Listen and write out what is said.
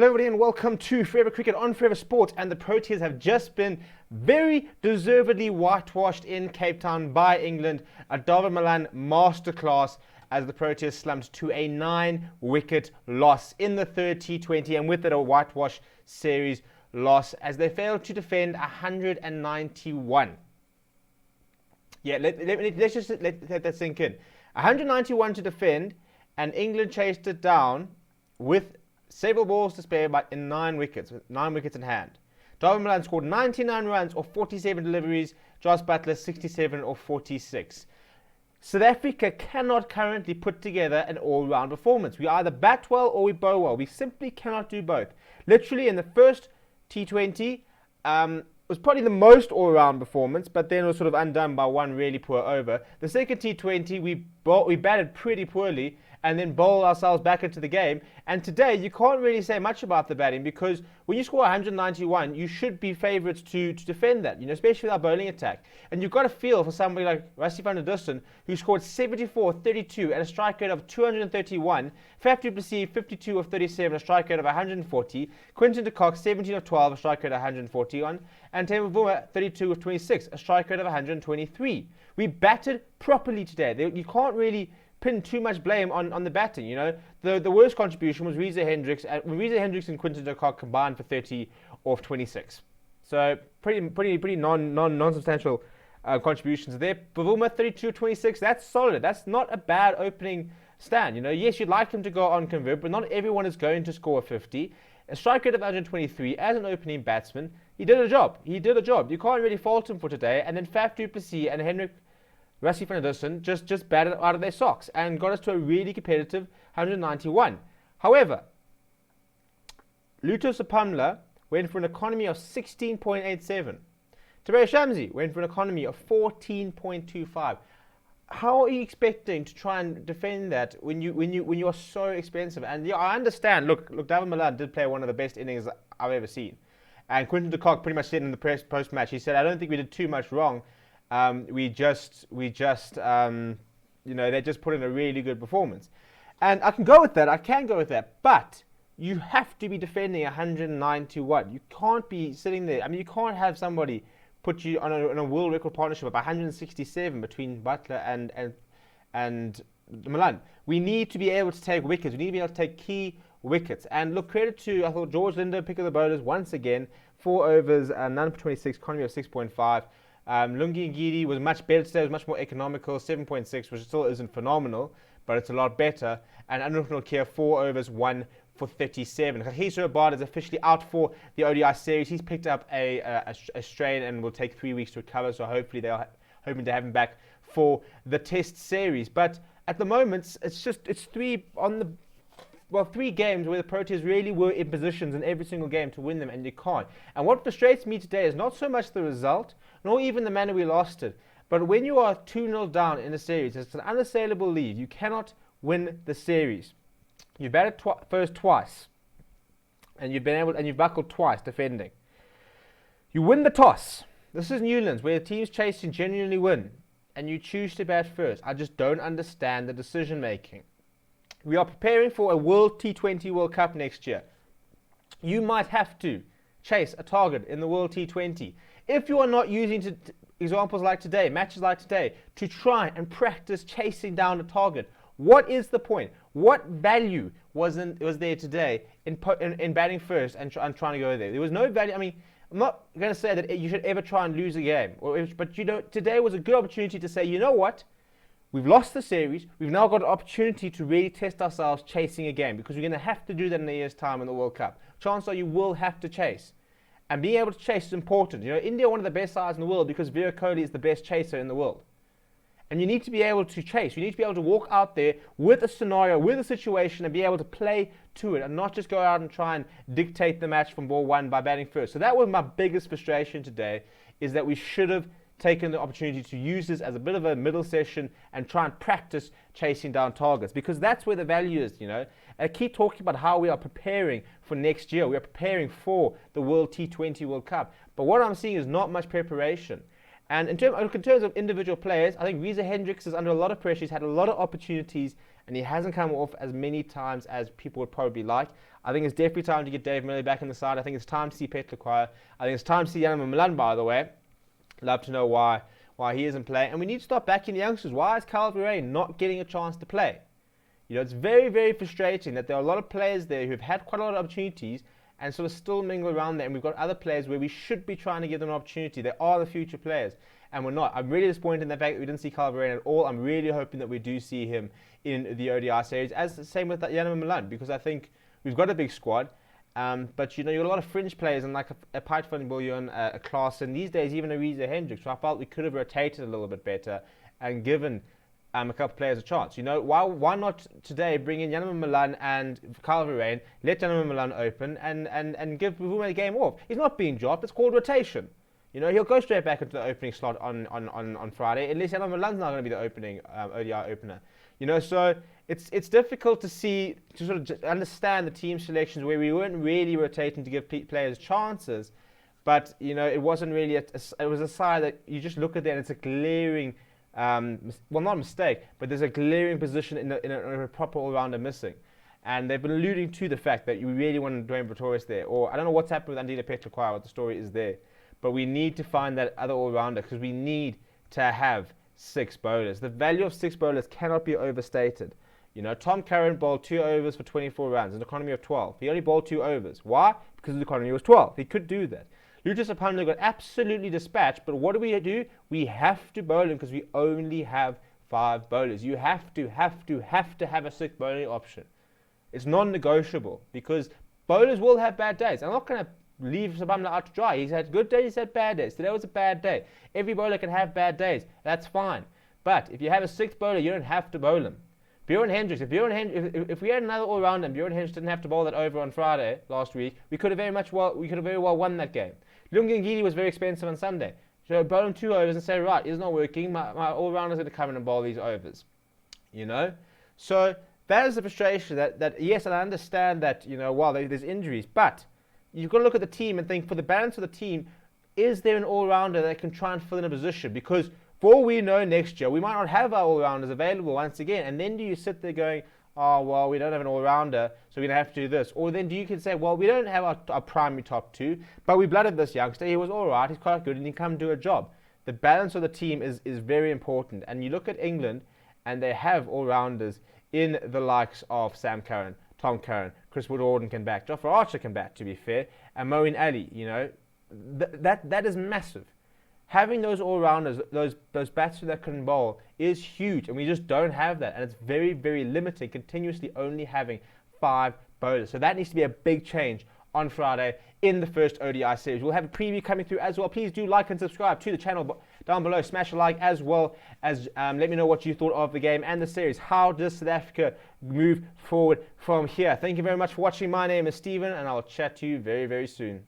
Hello everybody and welcome to Forever Cricket on Forever Sport, and the Proteas have just been very deservedly whitewashed in Cape Town by England. A David Malan masterclass as the Proteas slumped to a 9-wicket loss in the third T20, and with it a whitewash series loss as they failed to defend 191. Yeah, let's just let that sink in. 191 to defend, and England chased it down with several balls to spare, but in 9 wickets, with 9 wickets in hand. David Malan scored 99 runs or 47 deliveries. Jos Buttler 67 or 46. South Africa cannot currently put together an all-round performance. We either bat well or we bowl well. We simply cannot do both. Literally, in the first T20, was probably the most all-round performance, but then was sort of undone by one really poor over. The second T20, we batted pretty poorly and then bowled ourselves back into the game. And today, you can't really say much about the batting, because when you score 191, you should be favourites to defend that, especially with our bowling attack. And you've got to feel for somebody like Rassie van der Dussen, who scored 74, 32 at a strike rate of 231, Faf du Plessis 52 of 37, a strike rate of 140, Quinton de Kock 17 of 12, a strike rate of 141, and Temu Vuma 32 of 26, a strike rate of 123. We batted properly today. You can't really pin too much blame on the batting. The worst contribution was Reza Hendricks. Reza Hendricks and Quinton de Kock combined for 30 off 26. So pretty non-substantial contributions there. Bavuma 32 of 26. That's solid. That's not a bad opening stand. Yes, you'd like him to go on convert, but not everyone is going to score 50. A strike rate of 123 as an opening batsman. He did a job. You can't really fault him for today. And then Faf du Plessis and Rassie van der Dussen just batted out of their socks and got us to a really competitive 191. However, Luto Sapamla went for an economy of 16.87. Tareya Shamsi went for an economy of 14.25. How are you expecting to try and defend that when you are so expensive? And yeah, I understand. Look, David Malan did play one of the best innings I've ever seen. And Quinton de Kock pretty much said in the post-match, he said, I don't think we did too much wrong. They just put in a really good performance. And I can go with that, but you have to be defending 191. You can't be sitting there. You can't have somebody put you on a world record partnership of 167 between Buttler and Malan. We need to be able to take wickets. We need to be able to take key wickets. And look, credit to, I thought, George Linder, pick of the bowlers once again. 4 overs, none for 26, economy of 6.5. Lungi Ngidi was much better today, was much more economical, 7.6, which still isn't phenomenal, but it's a lot better. And Anurag Nokia, 4 overs, 1 for 37. Kagiso Rabada is officially out for the ODI series. He's picked up a strain and will take 3 weeks to recover, so hopefully they're hoping to have him back for the test series. But at the moment, it's 3 games where the Proteas really were in positions in every single game to win them, and you can't. And what frustrates me today is not so much the result, nor even the manner we lost it, but when you are 2-0 down in a series, it's an unassailable lead. You cannot win the series. You've batted first twice, and you've buckled twice defending. You win the toss. This is Newlands, where the teams chasing genuinely win, and you choose to bat first. I just don't understand the decision making. We are preparing for a World T20 World Cup next year. You might have to chase a target in the World T20. If you are not using examples like today, matches like today, to try and practice chasing down a target, what is the point? What value was there today in batting first and trying to go there? There was no value. I'm not going to say that you should ever try and lose a game, but today was a good opportunity to say, you know what? We've lost the series. We've now got an opportunity to really test ourselves chasing a game, because we're going to have to do that in a year's time in the World Cup. Chances are you will have to chase. And being able to chase is important. India are one of the best sides in the world because Virat Kohli is the best chaser in the world. And you need to be able to chase. You need to be able to walk out there with a scenario, with a situation, and be able to play to it and not just go out and try and dictate the match from ball one by batting first. So that was my biggest frustration today, is that we should have taken the opportunity to use this as a bit of a middle session and try and practice chasing down targets, because that's where the value is. I keep talking about how we are preparing for next year. We are preparing for the World T20 World Cup. But what I'm seeing is not much preparation. And in terms of individual players, I think Reza Hendricks is under a lot of pressure. He's had a lot of opportunities, and he hasn't come off as many times as people would probably like. I think it's definitely time to get Dave Miller back in the side. I think it's time to see Petr Quire. I think it's time to see Yanama Milan, by the way. Love to know why he isn't playing. And we need to start backing the youngsters. Why is Calvert-Lewin not getting a chance to play? You know, it's very, very frustrating that there are a lot of players there who've had quite a lot of opportunities and sort of still mingle around there. And we've got other players where we should be trying to give them an opportunity. They are the future players, and we're not. I'm really disappointed in the fact that we didn't see Calvert-Lewin at all. I'm really hoping that we do see him in the ODI series, as the same with Yanama Milan, because I think we've got a big squad. But you know, you've got a lot of fringe players, and like a Piet van Biljon, a Klaassen, these days even a Reza Hendricks. So I felt we could have rotated a little bit better and given a couple of players a chance. You know, why not today bring in Yanama Milan and Calvert-Lewin, let Yanama Milan open and give Bavuma a game off. He's not being dropped. It's called rotation. You know, he'll go straight back into the opening slot on Friday, unless Yanama Milan's not going to be the opening ODI opener. You know, so it's difficult to sort of understand the team selections where we weren't really rotating to give players chances, but you know, it wasn't really it was a side that you just look at there and it's a glaring, well, not a mistake, but there's a glaring position in a proper all-rounder missing. And they've been alluding to the fact that you really want Dwayne Pretorius there, or I don't know what's happened with Andile Petr Quire, what the story is there, but we need to find that other all-rounder because we need to have 6 bowlers. The value of 6 bowlers cannot be overstated. You know, Tom Curran bowled 2 overs for 24 runs, an economy of 12. He only bowled 2 overs. Why? Because the economy was 12. He could do that. Lucius Apanda got absolutely dispatched, but what do? We have to bowl him because we only have 5 bowlers. You have to have a 6th bowling option. It's non-negotiable because bowlers will have bad days. I'm not going to leave Sabamla out to dry. He's had good days, he's had bad days. Today was a bad day. Every bowler can have bad days. That's fine. But if you have a 6th bowler, you don't have to bowl him. Bjorn Hendricks, if we had another all-rounder and Bjorn Hendricks didn't have to bowl that over on Friday last week, we could have very well won that game. Lungengidi was very expensive on Sunday. So bowl him 2 overs and say, right, it's not working. My all-rounder's going to come in and bowl these overs. You know? So that is the frustration that yes, and I understand that, you know, while there's injuries, but you've got to look at the team and think, for the balance of the team, is there an all-rounder that can try and fill in a position? Because for all we know, next year, we might not have our all-rounders available once again. And then do you sit there going, oh, well, we don't have an all-rounder, so we're going to have to do this. Or then you can say, well, we don't have our primary top 2, but we blooded this youngster. He was all right. He's quite good, and he can come do a job. The balance of the team is very important. And you look at England, and they have all-rounders in the likes of Sam Curran, Tom Curran, Chris Wood-Orden can back, Jofra Archer can back, to be fair, and Moeen Ali. You know, that is massive. Having those all-rounders, those batsmen that can bowl, is huge, and we just don't have that, and it's very, very limiting, continuously only having 5 bowlers. So that needs to be a big change on Friday in the first ODI series. We'll have a preview coming through as well. Please do like and subscribe to the channel down below. Smash a like, as well as let me know what you thought of the game and the series. How does South Africa move forward from here? Thank you very much for watching. My name is Stephen, and I'll chat to you very, very soon.